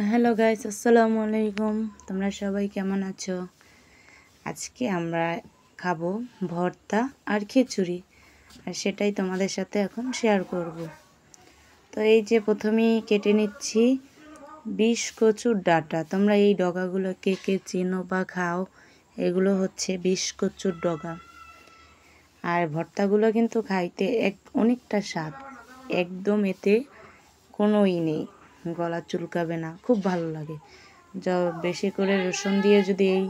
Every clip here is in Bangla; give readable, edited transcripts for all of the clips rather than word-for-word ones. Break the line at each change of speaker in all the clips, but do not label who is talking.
হ্যালো গাইস, আসসালামু আলাইকুম। তোমরা সবাই কেমন আছো? আজকে আমরা খাবো ভর্তা আর খিচুড়ি, আর সেটাই তোমাদের সাথে এখন শেয়ার করব। তো এই যে প্রথমেই কেটে নিচ্ছি বিষ কচুর ডাঁটা। তোমরা এই ডগাগুলো কে কে চিনো বা খাও? এগুলো হচ্ছে বিষ কচুর ডগা। আর ভর্তাগুলো কিন্তু খাইতে অনেকটা স্বাদ, একদম এতে কোনো নেই, গলা চুলকাবে না, খুব ভালো লাগে। যা বেশি করে রসুন দিয়ে যদি এই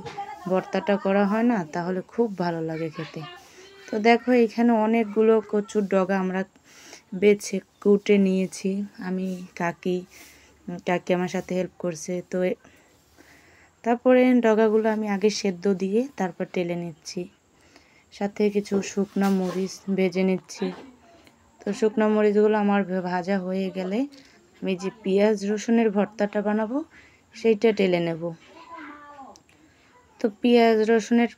ভর্তাটা করা হয় না, তাহলে খুব ভালো লাগে খেতে। তো দেখো এখানে অনেকগুলো কচুর ডগা আমরা বেছে কুটে নিয়েছি। আমি কাকি আমার সাথে হেল্প করছে। তো তারপরে ডগাগুলো আমি আগে সেদ্ধ দিয়ে তারপর টেলে নিচ্ছি, সাথে কিছু শুকনো মরিচ ভেজে নিচ্ছি। তো শুকনো মরিচগুলো আমার ভাজা হয়ে গেলে আমি যে পেঁয়াজ রসুনের ভর্তাটা বানাবো সেইটা টেলে নেব। তো পেঁয়াজ রসুনের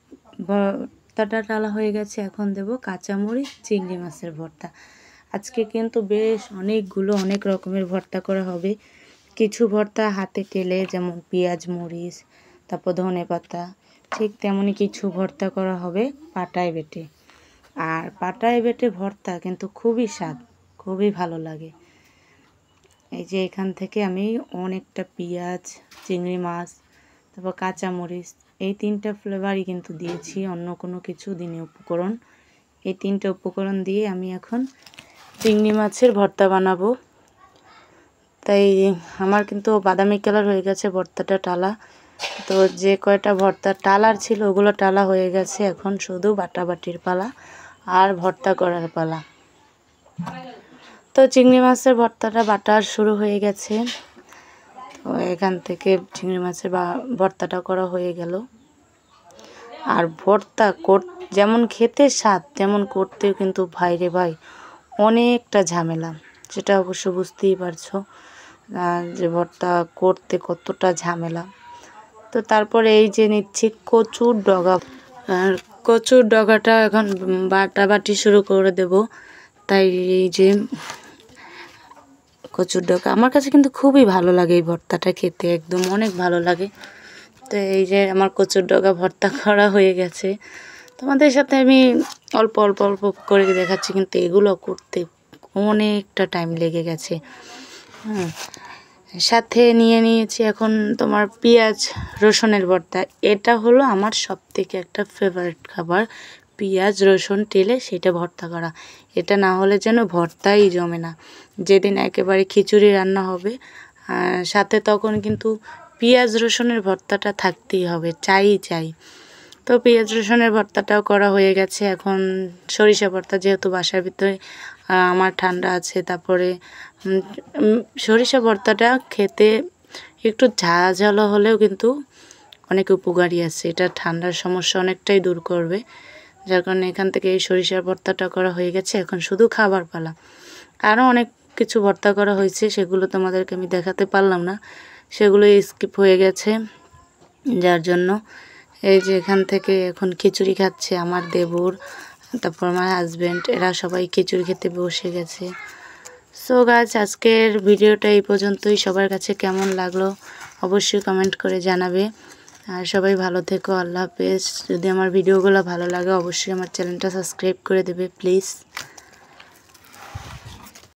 ভর্তাটা টালা হয়ে গেছে, এখন দেব কাঁচামরিচ চিংড়ি মাছের ভর্তা। আজকে কিন্তু বেশ অনেক রকমের ভর্তা করা হবে। কিছু ভর্তা হাতে টেলে, যেমন পেঁয়াজ মরিচ, তারপর ধনে পাতা, ঠিক তেমনই কিছু ভর্তা করা হবে পাটায় বেটে। আর পাটায় বেটে ভর্তা কিন্তু খুবই স্বাদ, খুবই ভালো লাগে। এই যে এখান থেকে আমি অনেকটা পেঁয়াজ, চিংড়ি মাছ, তারপর কাঁচামরিচ, এই তিনটা ফ্লেভারই কিন্তু দিয়েছি, অন্য কোনো কিছু দিনে উপকরণ। এই তিনটা উপকরণ দিয়ে আমি এখন চিংড়ি মাছের ভর্তা বানাবো। তাই আমার কিন্তু বাদামি কালার হয়ে গেছে ভর্তাটা টালা। তো যে কয়টা ভর্তা টালার ছিল ওগুলো টালা হয়ে গেছে, এখন শুধু বাটাবাটির পালা আর ভর্তা করার পালা। তো চিংড়ি মাছের ভর্তাটা বাটা শুরু হয়ে গেছে। তো এখান থেকে চিংড়ি মাছের ভর্তাটা করা হয়ে গেল। আর ভর্তা যেমন খেতে স্বাদ, তেমন করতেও কিন্তু ভাইরে ভাই অনেকটা ঝামেলা, সেটা অবশ্য বুঝতেই পারছো যে ভর্তা করতে কতটা ঝামেলা। তো তারপরে এই যে নিচ্ছি কচুর ডগা, আর কচুর ডগাটা এখন বাটাবাটি শুরু করে দেব। তাই এই যে কচুর ডগা আমার কাছে কিন্তু খুবই ভালো লাগে, এই ভর্তাটা খেতে একদম অনেক ভালো লাগে। তো এই যে আমার কচুর ডগা ভর্তা করা হয়ে গেছে। তোমাদের সাথে আমি অল্প অল্প অল্প করে দেখাচ্ছি, কিন্তু এগুলো করতে অনেকটা টাইম লেগে গেছে। সাথে নিয়ে নিয়েছি এখন তোমার পেঁয়াজ রসুনের ভর্তা। এটা হলো আমার সবথেকে একটা ফেভারিট খাবার, পেঁয়াজ রসুন টেলে সেটা ভর্তা করা। এটা না হলে যেন ভর্তাই জমে না। যেদিন একেবারে খিচুড়ি রান্না হবে সাথে, তখন কিন্তু পেঁয়াজ রসুনের ভর্তাটা থাকতেই হবে, চাই। তো পেঁয়াজ রসুনের ভর্তাটাও করা হয়ে গেছে। এখন সরিষা ভর্তা, যেহেতু বাসার ভিতরে আমার ঠান্ডা আছে, তারপরে সরিষা ভর্তাটা খেতে একটু ঝাল হলেও কিন্তু অনেক উপকারী আছে, এটা ঠান্ডার সমস্যা অনেকটাই দূর করবে। যার কারণে এখান থেকে এই সরিষার ভর্তাটা করা হয়ে গেছে, এখন শুধু খাবার পালা। আরও অনেক কিছু ভর্তা করা হয়েছে, সেগুলো তোমাদেরকে আমি দেখাতে পারলাম না, সেগুলো স্কিপ হয়ে গেছে। যার জন্য এই যে এখান থেকে এখন খিচুড়ি খাচ্ছে আমার দেবর, তারপর আমার হাজব্যান্ড, এরা সবাই খিচুড়ি খেতে বসে গেছে। সো গাইস, আজকের ভিডিওটা এই পর্যন্তই। সবার কাছে কেমন লাগলো অবশ্যই কমেন্ট করে জানাবে। আর সবাই ভালো থেকো, আল্লাহ হাফেজ। যদি আমার ভিডিওগুলো ভালো লাগে অবশ্যই আমার চ্যানেলটা সাবস্ক্রাইব করে দেবে প্লিজ।